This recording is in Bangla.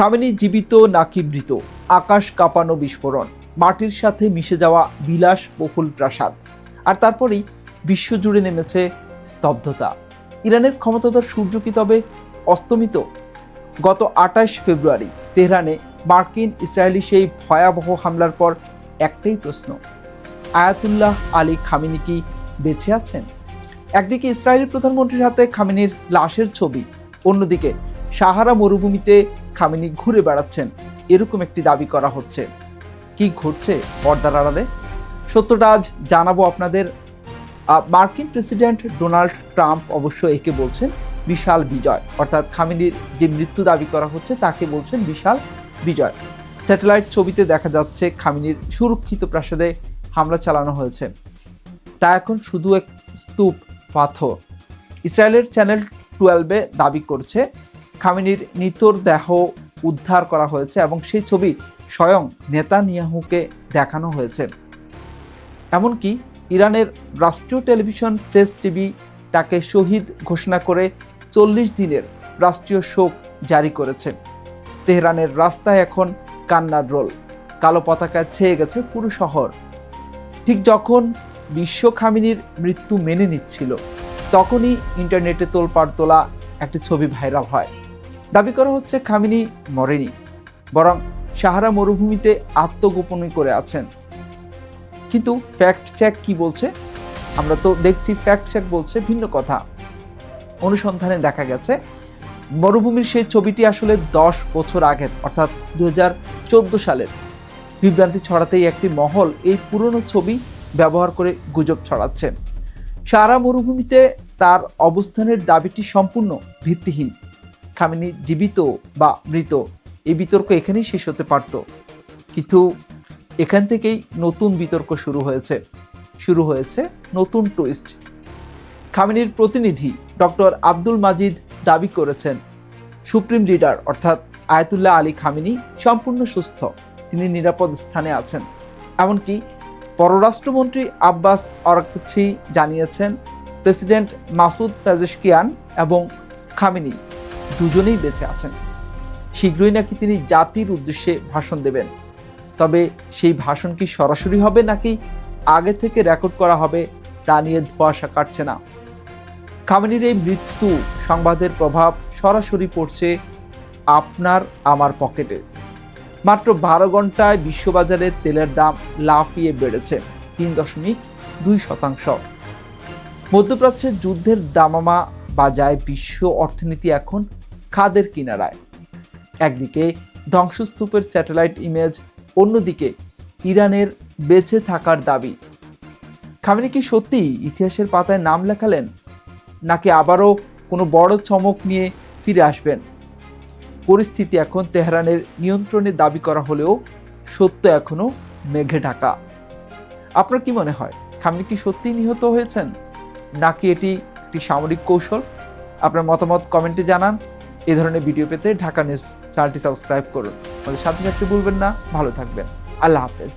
খামেনি জীবিত নাকি মৃত? আকাশ কাঁপানো বিস্ফোরণ, মাটির সাথে মিশে যাওয়া বিলাসবহুল প্রাসাদ, আর তারপরেই বিশ্বজুড়ে নেমেছে স্তব্ধতা। ইরানের ক্ষমতাধর সূর্য কি তবে অস্তমিত? গত ২৮ ফেব্রুয়ারি তেহরানে মার্কিন ইসরায়েলি সেই ভয়াবহ হামলার পর একটাই প্রশ্ন, আয়াতুল্লাহ আলী খামেনি কি বেঁচে আছেন? একদিকে ইসরায়েলি প্রধানমন্ত্রীর হাতে খামেনির লাশের ছবি, অন্যদিকে সাহারা মরুভূমিতে খামেনি ঘুরে বেড়াচ্ছেন, এরকম একটি দাবি করা হচ্ছে। কি ঘটছে পর্দার আড়ালে? সত্যটা আজ জানাবো আপনাদের। মার্কিন প্রেসিডেন্ট ডোনাল্ড ট্রাম্প অবশ্য একে বলছেন বিশাল বিজয়, অর্থাৎ খামেনির যে মৃত্যু দাবি করা হচ্ছে তাকে বলছেন বিশাল বিজয়। স্যাটেলাইট ছবিতে দেখা যাচ্ছে খামেনির সুরক্ষিত প্রাসাদে হামলা চালানো হয়েছে, তা এখন শুধু এক স্তূপ পাথর। ইসরায়েলের চ্যানেল 12-এ দাবি করছে খামেনির নিথর দেহ উদ্ধার করা হয়েছে এবং সেই ছবি স্বয়ং নেতানিয়াহুকে দেখানো হয়েছে। এমনকি ইরানের রাষ্ট্রীয় টেলিভিশন প্রেস টিভি তাকে শহীদ ঘোষণা করে 40 দিনের রাষ্ট্রীয় শোক জারি করেছে। তেহরানের রাস্তায় এখন কান্নার রোল, কালো পতাকায় ছেয়ে গেছে পুরো শহর। ঠিক যখন বিশ্ব খামেনির মৃত্যু মেনে নিচ্ছিল, তখনই ইন্টারনেটে তোলপাড় তোলা একটি ছবি ভাইরাল হয়। দাবি করা হচ্ছে খামেনি মরেনি, বরং সাহারা মরুভূমিতে আত্মগোপনই করে আছেন। কিন্তু ফ্যাক্ট চেক কি বলছে? আমরা তো দেখছি ফ্যাক্ট চেক বলছে ভিন্ন কথা। অনুসন্ধানে দেখা গেছে মরুভূমির সেই ছবিটি আসলে 10 বছর আগের, অর্থাৎ 2014 সালের। বিভ্রান্তি ছড়াতেই একটি মহল এই পুরনো ছবি ব্যবহার করে গুজব ছড়াচ্ছে। সাহারা মরুভূমিতে তার অবস্থানের দাবিটি সম্পূর্ণ ভিত্তিহীন। খামেনি জীবিত বা মৃত, এই বিতর্ক এখানেই শেষ হতে পারত, কিন্তু এখান থেকেই নতুন বিতর্ক শুরু হয়েছে নতুন টুইস্ট। খামেনির প্রতিনিধি ডক্টর আব্দুল মাজিদ দাবি করেছেন সুপ্রিম লিডার অর্থাৎ আয়াতুল্লাহ আলী খামেনি সম্পূর্ণ সুস্থ, তিনি নিরাপদ স্থানে আছেন। এমনকি পররাষ্ট্রমন্ত্রী আব্বাস আরাকচি জানিয়েছেন প্রেসিডেন্ট মাসুদ পেজেশকিয়ান এবং খামেনি দুজনেই বেঁচে আছেন। শীঘ্রই নাকি তিনি জাতির উদ্দেশ্যে ভাষণ দেবেন। তবে সেই ভাষণ কি সরাসরি হবে নাকি আগে থেকে রেকর্ড করা হবে, তা নিয়ে ধোঁয়াশা কাটছে না। খামেনির এই মৃত্যু সংবাদের প্রভাব সরাসরি পড়ছে আপনার আমার পকেটে। মাত্র 12 ঘন্টায় বিশ্ববাজারে তেলের দাম লাফিয়ে বেড়েছে 3.2%। মধ্যপ্রাচ্যের যুদ্ধের দামামা বাজায় বিশ্ব অর্থনীতি এখন খাদের কিনারায়। একদিকে ধ্বংসস্তূপের স্যাটেলাইট ইমেজ, অন্যদিকে ইরানের বেঁচে থাকার দাবি। খামেনি কি সত্যিই ইতিহাসের পাতায় নাম লেখালেন, নাকি আবারও কোনো বড় চমক নিয়ে ফিরে আসবেন? পরিস্থিতি এখন তেহরানের নিয়ন্ত্রণে দাবি করা হলেও সত্য এখনো মেঘে ঢাকা। আপনার কি মনে হয়, খামেনি কি সত্যিই নিহত হয়েছেন, নাকি এটি একটি সামরিক কৌশল? আপনার মতামত কমেন্টে জানান। এই ধরনের ভিডিও পেতে ঢাকা নিউজ চ্যানেলটি সাবস্ক্রাইব করুন। আমাদের সাথে থাকতে ভুলবেন না। ভালো থাকবেন। আল্লাহ হাফেজ।